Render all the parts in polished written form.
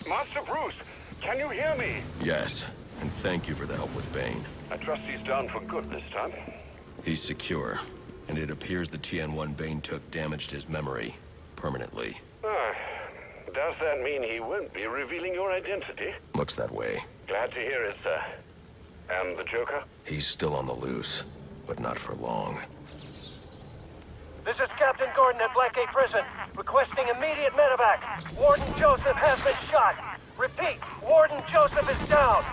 Monster Bruce, can you hear me? Yes, and thank you for the help with Bane. I trust he's down for good this time. He's secure, and it appears the TN1 Bane took damaged his memory permanently. Does that mean he won't be revealing your identity? Looks that way. Glad to hear it, sir. And the Joker? He's still on the loose, but not for long. This is Captain Gordon at Blackgate Prison, requesting immediate medevac. Warden Joseph has been shot. Repeat, Warden Joseph is down.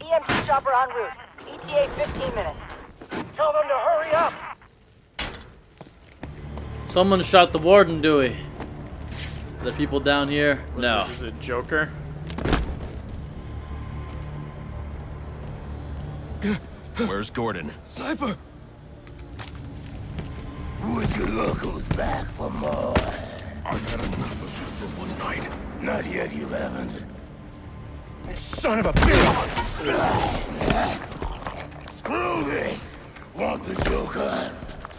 EMT chopper en route. ETA 15 minutes. Tell them to hurry up. Someone shot the warden, Dewey. Are there people down here? No. Is it Joker? Where's Gordon? Sniper! Would you locals back for more? I've had enough of you for one night. Not yet, you haven't. Son of a bitch! Screw this! Want the Joker?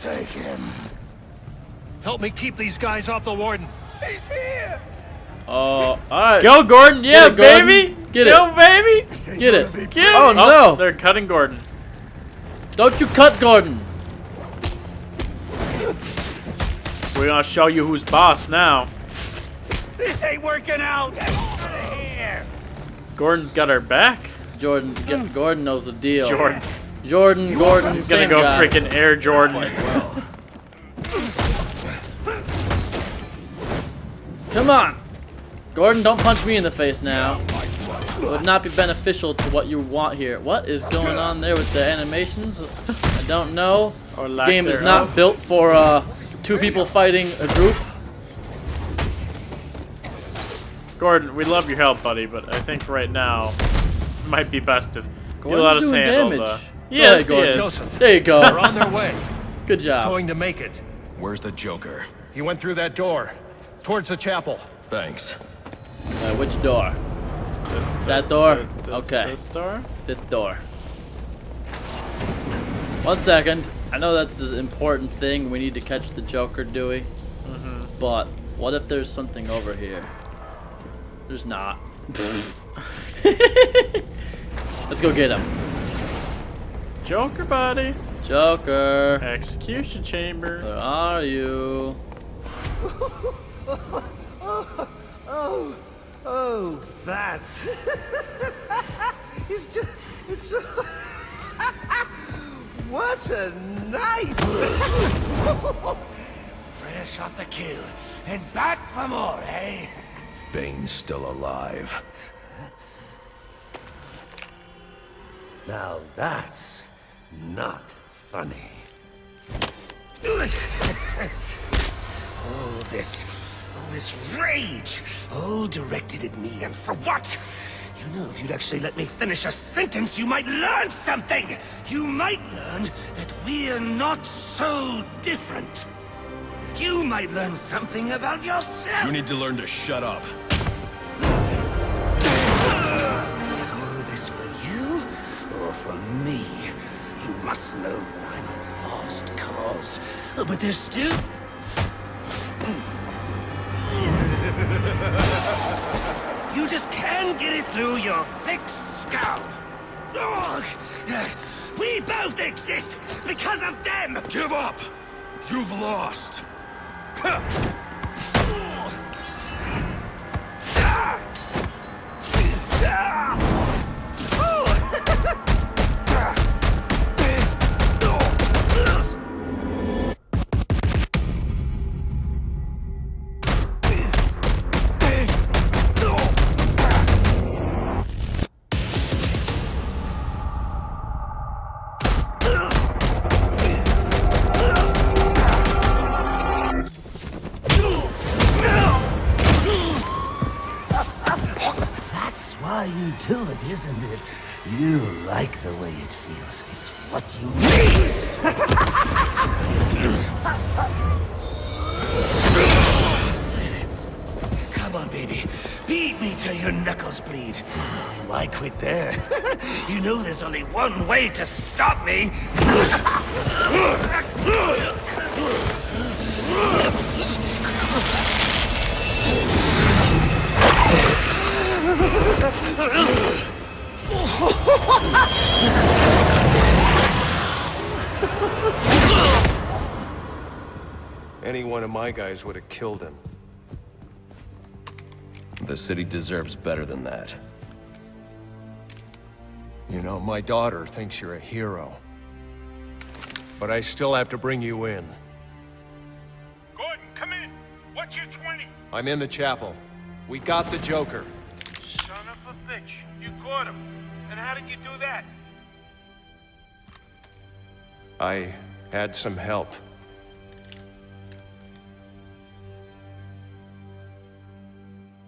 Take him. Help me keep these guys off the warden. He's here! Oh, alright. Go, Gordon! Yeah, Get it, Gordon. baby! Get it. Go, baby! Get it. Get Oh, it! no. They're cutting Gordon. Don't you cut Gordon. We're gonna show you who's boss now. This ain't working out! Get out of here! Gordon's got our back. Gordon knows the deal. Jordan. Gordon, He's gonna same go guy. freaking Air Jordan. Come on. Gordon, don't punch me in the face now. It would not be beneficial to what you want here. What is going on there with the animations? I don't know. Or The lack game is thereof. not built for two people fighting a group. Gordon, we love your help, buddy, but I think right now it might be best if you Gordon's let us doing handle damage. the... Go Yes, ahead, Gordon. he is. Joseph. There you They're go. on their way. Good job. Going to make it. Where's the Joker? He went through that door. Towards the chapel. Thanks. Which door? That door? This- Okay. This door? This door. 1 second. I know that's the important thing. We need to catch the Joker, Dewey. But what if there's something over here? There's not. Let's go get him. Joker, buddy. Joker. Execution chamber. Where are you? Oh, that's... it's so... What a night! Fresh off the kill, and back for more, eh? Bane's still alive. Now that's not funny. All this rage, all directed at me, and for what? You know, if you'd actually let me finish a sentence, you might learn something! You might learn that we're not so different. You might learn something about yourself! You need to learn to shut up. Is all this for you, or for me? You must know that I'm a lost cause. Oh, but there's still... You just can't get it through your thick scalp. Ugh. We both exist because of them! Give up! You've lost! That's why you do it, isn't it? You like the way it feels. It's what you need! Come on, baby. Beat me till your knuckles bleed. And why quit there? You know there's only one way to stop me! any one of my guys would have killed him. The city deserves better than that. You know, my daughter thinks you're a hero. But I still have to bring you in. Gordon, come in. What's your 20? I'm in the chapel. We got the Joker. Son of a bitch. You caught him. And how did you do that? I had some help.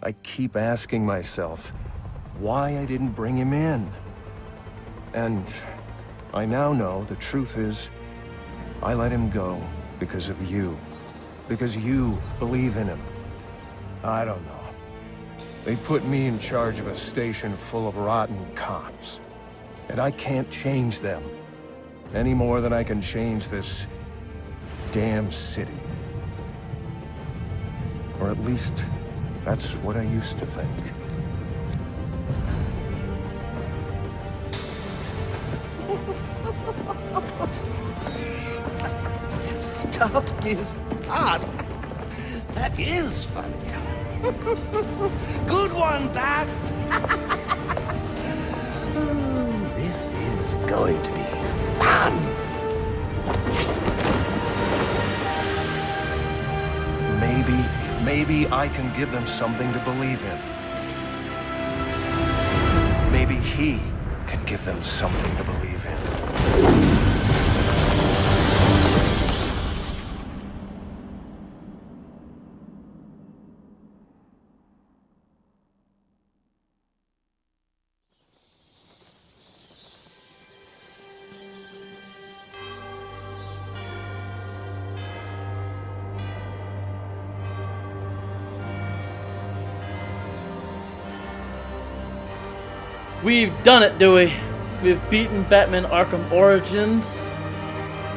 I keep asking myself why I didn't bring him in. And I now know the truth is, I let him go because of you. Because you believe in him. I don't know. They put me in charge of a station full of rotten cops. And I can't change them. Any more than I can change this damn city. Or at least, that's what I used to think. Stopped his heart. That is funny. Good one, Bats. Oh, this is going to be fun. Maybe I can give them something to believe in. Maybe he can give them something to believe in. We've done it, Dewey. We've beaten Batman Arkham Origins.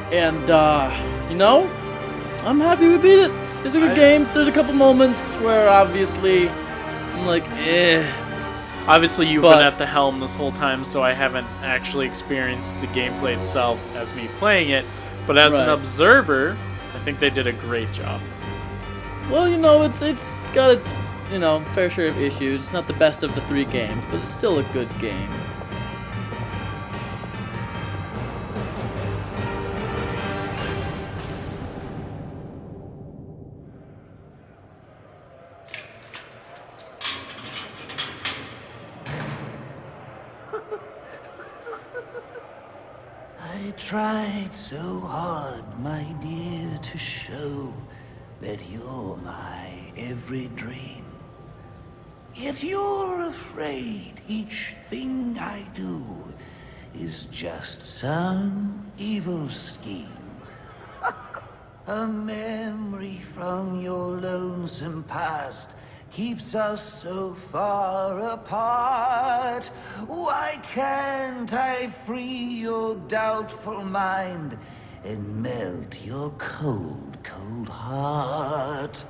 And, you know, I'm happy we beat it. It's a good game. There's a couple moments where obviously I'm like, eh. Obviously, you've been at the helm this whole time, so I haven't actually experienced the gameplay itself as me playing it. But as an observer, I think they did a great job. Well, you know, it's got its, you know, fair share of issues. It's not the best of the 3 games, but it's still a good game. I tried so hard, my dear, to show that you're my every dream. Yet you're afraid each thing I do is just some evil scheme. A memory from your lonesome past keeps us so far apart. Why can't I free your doubtful mind and melt your cold, cold heart?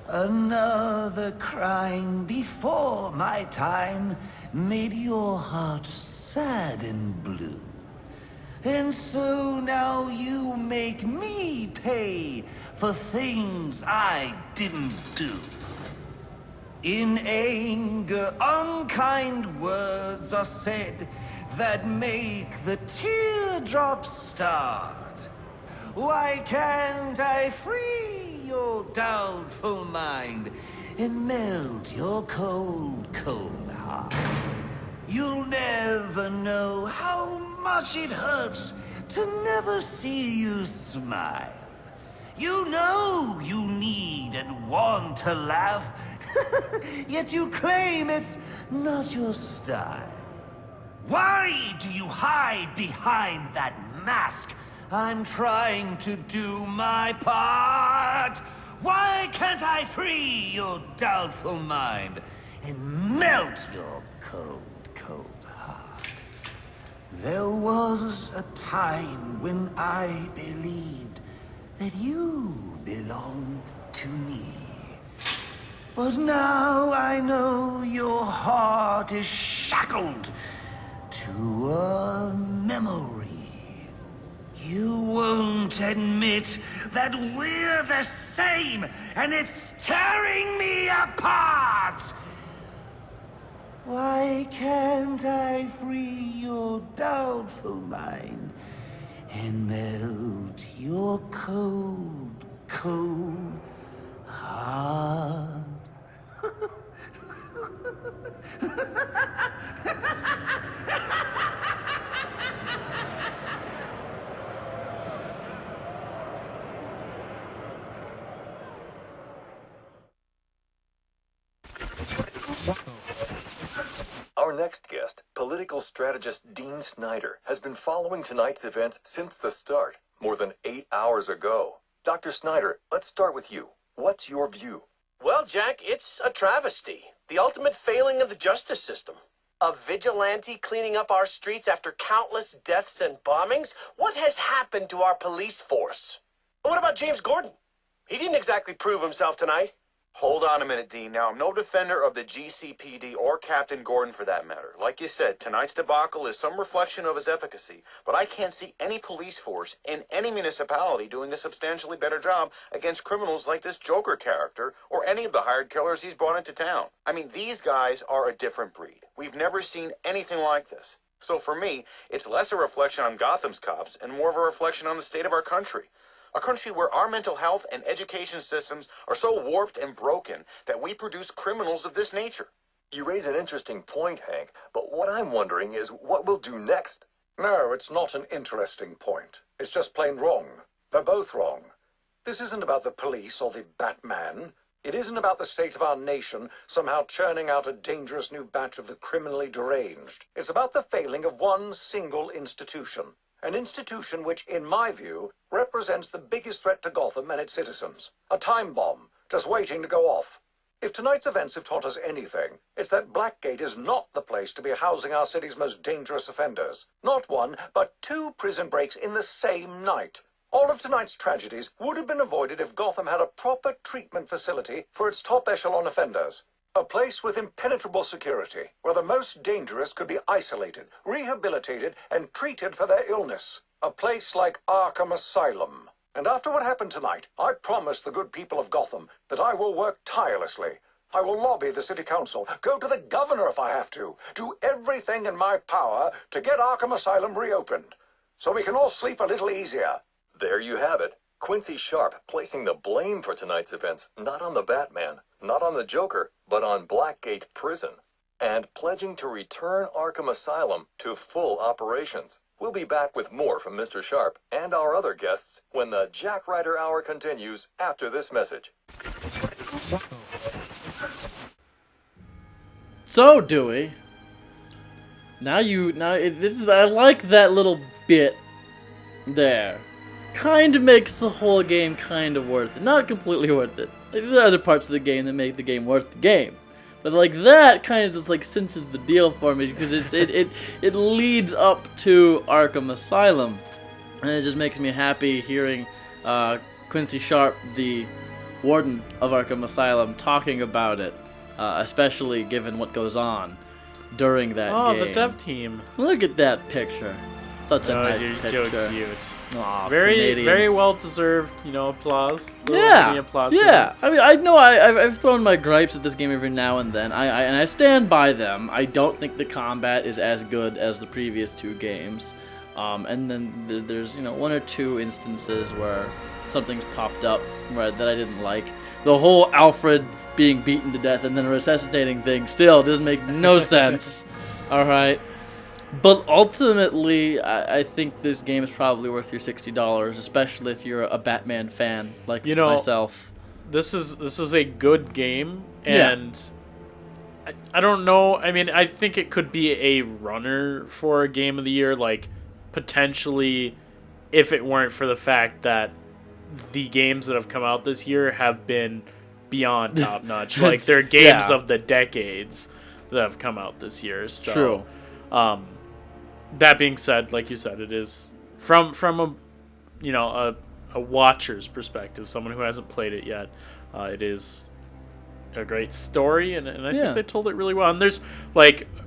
Another crime before my time made your heart sad and blue. And so now you make me pay for things I didn't do. In anger, unkind words are said that make the teardrops start. Why can't I free your doubtful mind and melt your cold, cold heart? You'll never know how much it hurts to never see you smile. You know you need and want to laugh, yet you claim it's not your style. Why do you hide behind that mask? I'm trying to do my part. Why can't I free your doubtful mind and melt your cold, cold heart? There was a time when I believed that you belonged to me. But now I know your heart is shackled to a memory. You won't admit that we're the same, and it's tearing me apart! Why can't I free your doubtful mind and melt your cold, cold heart? Our next guest, political strategist Dean Snyder, has been following tonight's events since the start, more than 8 hours ago. Dr. Snyder, let's start with you. What's your view? Well, Jack, it's a travesty. The ultimate failing of the justice system. A vigilante cleaning up our streets after countless deaths and bombings? What has happened to our police force? What about James Gordon? He didn't exactly prove himself tonight. Hold on a minute, Dean. Now, I'm no defender of the GCPD or Captain Gordon for that matter. Like you said, tonight's debacle is some reflection of his efficacy, but I can't see any police force in any municipality doing a substantially better job against criminals like this Joker character or any of the hired killers he's brought into town. I mean, these guys are a different breed. We've never seen anything like this. So for me, it's less a reflection on Gotham's cops and more of a reflection on the state of our country. A country where our mental health and education systems are so warped and broken that we produce criminals of this nature. You raise an interesting point, Hank, but what I'm wondering is what we'll do next. No, it's not an interesting point. It's just plain wrong. They're both wrong. This isn't about the police or the Batman. It isn't about the state of our nation somehow churning out a dangerous new batch of the criminally deranged. It's about the failing of one single institution. An institution which, in my view, represents the biggest threat to Gotham and its citizens. A time bomb, just waiting to go off. If tonight's events have taught us anything, it's that Blackgate is not the place to be housing our city's most dangerous offenders. Not one, but 2 prison breaks in the same night. All of tonight's tragedies would have been avoided if Gotham had a proper treatment facility for its top echelon offenders. A place with impenetrable security, where the most dangerous could be isolated, rehabilitated, and treated for their illness. A place like Arkham Asylum. And after what happened tonight, I promise the good people of Gotham that I will work tirelessly. I will lobby the city council, go to the governor if I have to, do everything in my power to get Arkham Asylum reopened, so we can all sleep a little easier. There you have it. Quincy Sharp placing the blame for tonight's events not on the Batman, not on the Joker, but on Blackgate Prison, and pledging to return Arkham Asylum to full operations. We'll be back with more from Mr. Sharp and our other guests when the Jack Ryder Hour continues after this message. So, Dewey, I like that little bit there. Kind of makes the whole game kind of worth it. Not completely worth it. Like, there are other parts of the game that make the game worth the game. But like that kind of just like cinches the deal for me because it leads up to Arkham Asylum. And it just makes me happy hearing Quincy Sharp, the warden of Arkham Asylum, talking about it. Especially given what goes on during that game. Oh, the dev team. Look at that picture. Such a nice picture. So cute. Aw, very well deserved, applause. Yeah, applause yeah. I mean, I know I've thrown my gripes at this game every now and then. I stand by them. I don't think the combat is as good as the previous 2 games. And then there's 1 or 2 instances where something's popped up that I didn't like. The whole Alfred being beaten to death and then resuscitating thing still doesn't make no sense. All right. But ultimately, I think this game is probably worth your $60, especially if you're a Batman fan like myself. This is a good game, and I don't know. I mean, I think it could be a runner for a game of the year, like potentially, if it weren't for the fact that the games that have come out this year have been beyond top notch. Like they're games of the decades that have come out this year. So, true. That being said, like you said, it is from a watcher's perspective, someone who hasn't played it yet. It is a great story, and I think they told it really well. And there's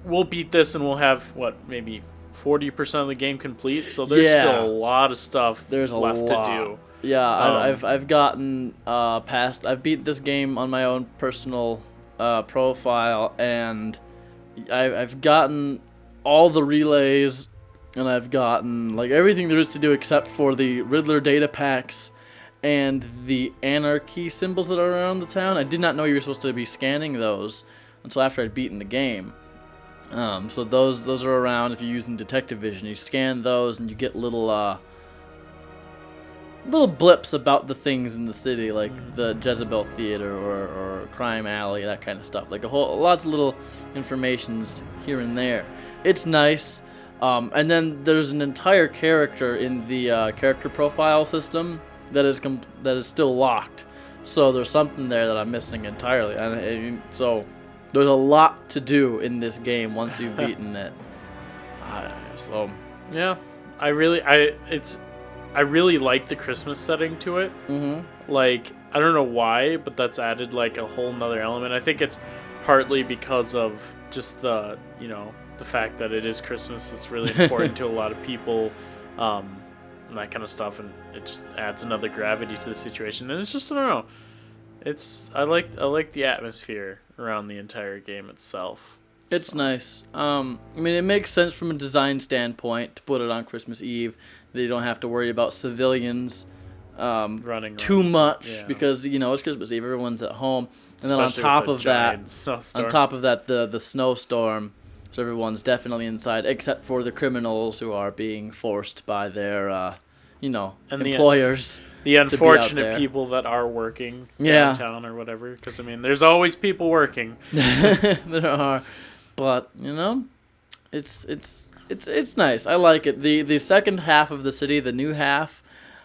we'll beat this and we'll have maybe 40% of the game complete, so there's still a lot of stuff left to do. Yeah, I've gotten past. I've beat this game on my own personal profile, and I've gotten all the relays, and I've gotten like everything there is to do except for the Riddler data packs and the anarchy symbols that are around the town. I did not know you were supposed to be scanning those until after I'd beaten the game. So those are around if you're using detective vision. You scan those and you get little blips about the things in the city, like the Jezebel Theater or Crime Alley, that kind of stuff. Like lots of little informations here and there. It's nice. And then there's an entire character in the character profile system that is still locked. So there's something there that I'm missing entirely. And so there's a lot to do in this game once you've beaten it. So yeah, I really like the Christmas setting to it. Mm-hmm. Like, I don't know why, but that's added like a whole nother element. I think it's partly because of just the fact that it is Christmas. It's really important to a lot of people, and that kind of stuff, and it just adds another gravity to the situation. And it's just, I don't know. I like the atmosphere around the entire game itself. It's nice. I mean, it makes sense from a design standpoint to put it on Christmas Eve. That you don't have to worry about civilians running too much because it's Christmas Eve. Everyone's at home, and then on top of that, the snowstorm. So everyone's definitely inside, except for the criminals who are being forced by their, employers. The unfortunate people that are working downtown or whatever. Because, I mean, there's always people working. There are. But, it's nice. I like it. The second half of the city, the new half,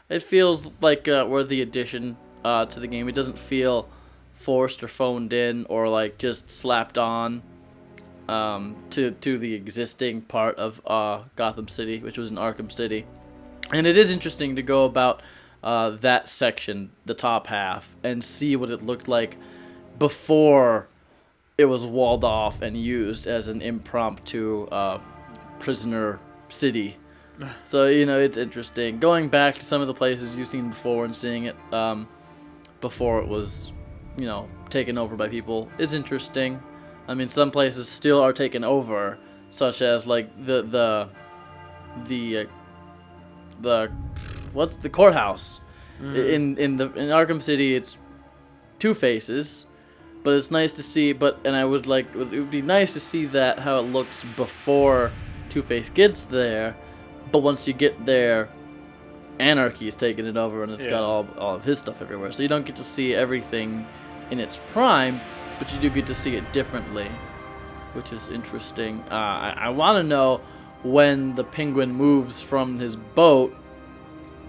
it feels like we're the addition to the game. It doesn't feel forced or phoned in or, like, just slapped on to the existing part of Gotham City, which was in Arkham City. And it is interesting to go about that section, the top half, and see what it looked like before it was walled off and used as an impromptu prisoner city. So, it's interesting. Going back to some of the places you've seen before and seeing it before it was, taken over by people is interesting. I mean, some places still are taken over, such as like the courthouse. In Arkham City, it's two faces, but it's nice to see. And I was like, it would be nice to see that how it looks before Two-Face gets there, but once you get there, Anarchy is taking it over, and it's got all of his stuff everywhere. So you don't get to see everything in its prime, but you do get to see it differently, which is interesting. I want to know when the Penguin moves from his boat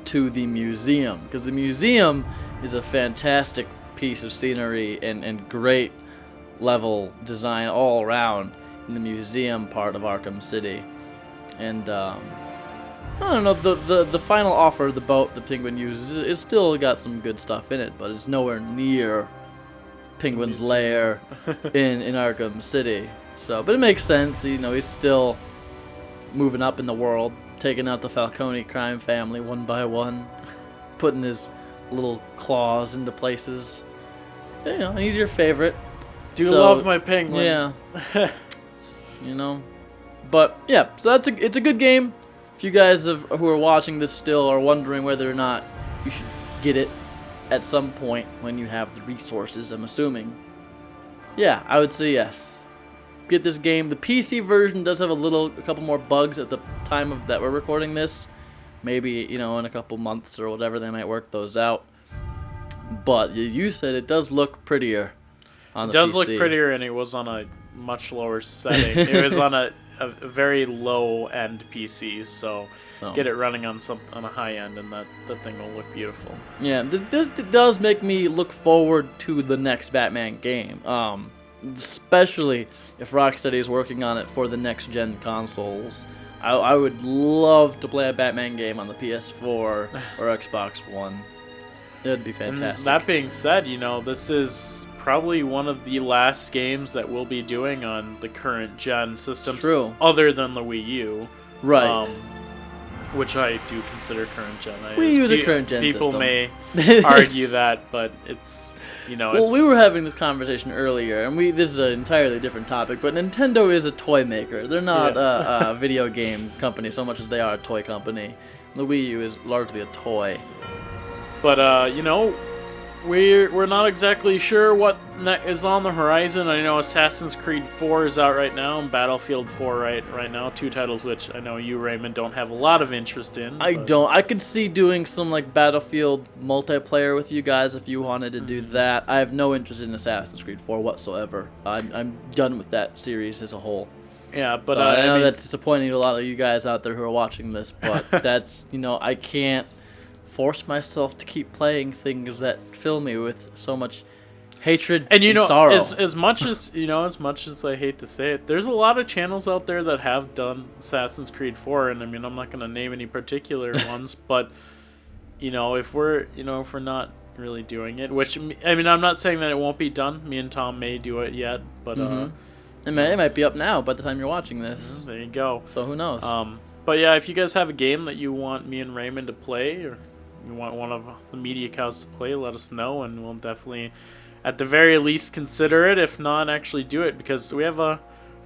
to the museum, because the museum is a fantastic piece of scenery and great level design all around in the museum part of Arkham City. And I don't know, the final offer of the boat the Penguin uses is still got some good stuff in it, but it's nowhere near Penguin's lair in Arkham City. So, but it makes sense. He's still moving up in the world, taking out the Falcone crime family one by one, putting his little claws into places. And he's your favorite. Love my Penguin. Yeah. But yeah, so it's a good game. If you guys who are watching this still are wondering whether or not you should get it at some point when you have the resources, I'm assuming. Yeah, I would say yes. Get this game. The PC version does have a couple more bugs at the time that we're recording this. Maybe, in a couple months or whatever, they might work those out. But you said it does look prettier on the PC. It does look prettier, and it was on a much lower setting. It was on a very low-end PC, so get it running on a high-end, and that thing will look beautiful. Yeah, this does make me look forward to the next Batman game, especially if Rocksteady is working on it for the next-gen consoles. I would love to play a Batman game on the PS4 or Xbox One. It would be fantastic. And that being said, this is probably one of the last games that we'll be doing on the current gen systems. True. Other than the Wii U. Right. Which I do consider current gen. We use a current gen People system. may argue that, but it's, Well, we were having this conversation earlier, and this is an entirely different topic, but Nintendo is a toy maker. They're not a video game company so much as they are a toy company. The Wii U is largely a toy. But, we're not exactly sure what is on the horizon. I know Assassin's Creed 4 is out right now, and Battlefield 4 right now. 2 titles which I know you, Raymond, don't have a lot of interest in. I don't. I could see doing some like Battlefield multiplayer with you guys if you wanted to do that. I have no interest in Assassin's Creed 4 whatsoever. I'm done with that series as a whole. Yeah, but so I know that's disappointing to a lot of you guys out there who are watching this, but that's, I can't force myself to keep playing things that fill me with so much hatred and sorrow. As much as I hate to say it, there's a lot of channels out there that have done Assassin's Creed 4, and I mean, I'm not going to name any particular ones, but if we're not really doing it, which I mean, I'm not saying that it won't be done. Me and Tom may do it yet, but it might be up now by the time you're watching this. There you go. So who knows? But yeah, if you guys have a game that you want me and Raymond to play, or you want one of the media cows to play, let us know, and we'll definitely, at the very least, consider it. If not, actually do it, because I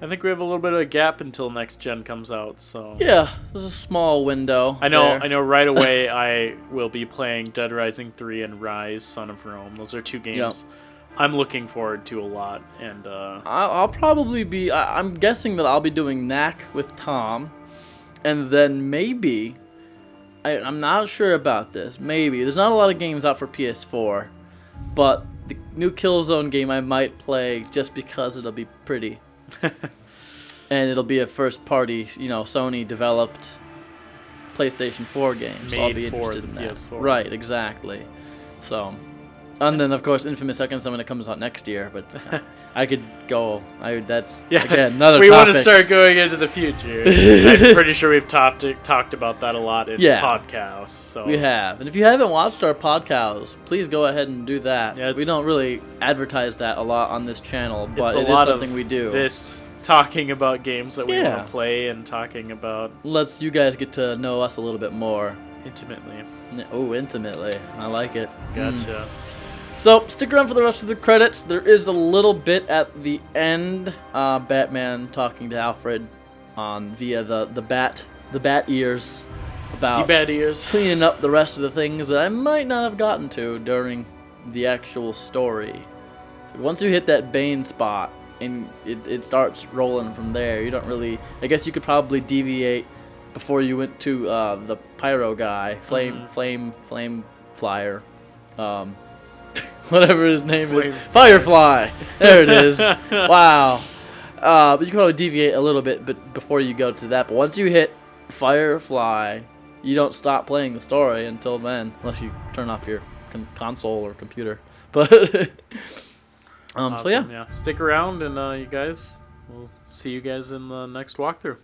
think we have a little bit of a gap until next gen comes out. So yeah, there's a small window. I know. Right away, I will be playing Dead Rising 3 and Rise: Son of Rome. Those are 2 games I'm looking forward to a lot, and I'll probably be. I'm guessing that I'll be doing Knack with Tom, and then maybe. I'm not sure about this. Maybe. There's not a lot of games out for PS4, but the new Killzone game I might play just because it'll be pretty. And it'll be a first-party, Sony developed PlayStation 4 game, so I'll be interested in that. PS4. Right, exactly. So, and then of course Infamous Second Son when it comes out next year, but I could go. That's again another we topic. Want to start going into the future. I'm pretty sure we've talked about that a lot in podcasts. So we have. And if you haven't watched our podcasts, please go ahead and do that. Yeah, we don't really advertise that a lot on this channel, but it is something we do. This talking about games that we want to play and talking about lets you guys get to know us a little bit more intimately. Oh, intimately. I like it. Gotcha. So, stick around for the rest of the credits. There is a little bit at the end. Batman talking to Alfred via the bat ears about cleaning up the rest of the things that I might not have gotten to during the actual story. So once you hit that Bane spot, and it starts rolling from there, you don't really... I guess you could probably deviate before you went to the pyro guy, flame flyer. Whatever his name is. Firefly! There it is. Wow. But you can probably deviate a little bit before you go to that. But once you hit Firefly, you don't stop playing the story until then. Unless you turn off your console or computer. But, awesome, so yeah. Stick around and you guys, we'll see you guys in the next walkthrough.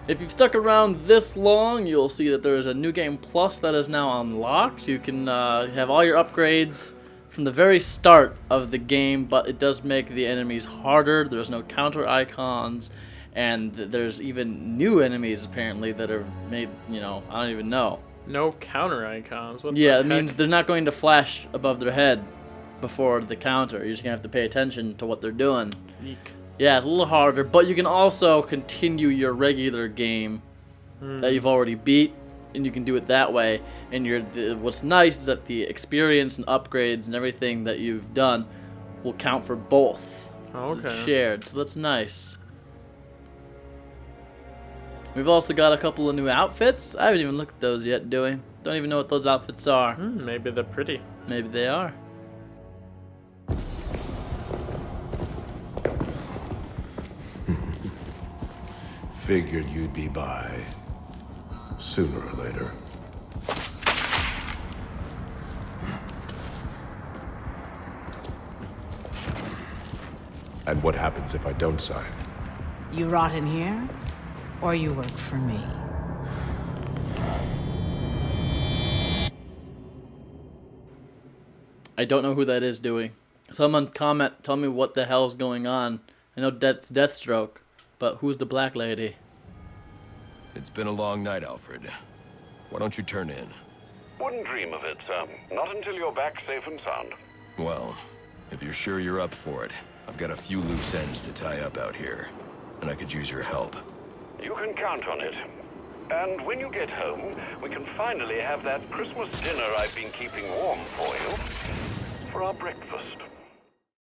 If you've stuck around this long, you'll see that there is a New Game Plus that is now unlocked. You can have all your upgrades from the very start of the game, but it does make the enemies harder. There's no counter icons, and there's even new enemies apparently that are made, you know, I don't even know. No counter icons? What Yeah, the it means heck? they're not going to flash above their head before the counter. You're just going to have to pay attention to what they're doing. Eek. Yeah, it's a little harder, but you can also continue your regular game that you've already beat, and you can do it that way. And what's nice is that the experience and upgrades and everything that you've done will count for both. Okay. Shared, so that's nice. We've also got a couple of new outfits. I haven't even looked at those yet, do we? Don't even know what those outfits are. Maybe they're pretty. Maybe they are. Figured you'd be by sooner or later. And what happens if I don't sign? You rot in here, or you work for me. I don't know who that is, Dewey. Someone comment, tell me what the hell's going on. I know that's Deathstroke, but who's the black lady? It's been a long night, Alfred. Why don't you turn in? Wouldn't dream of it, sir. Not until you're back safe and sound. Well, if you're sure you're up for it, I've got a few loose ends to tie up out here, and I could use your help. You can count on it. And when you get home, we can finally have that Christmas dinner I've been keeping warm for you for our breakfast.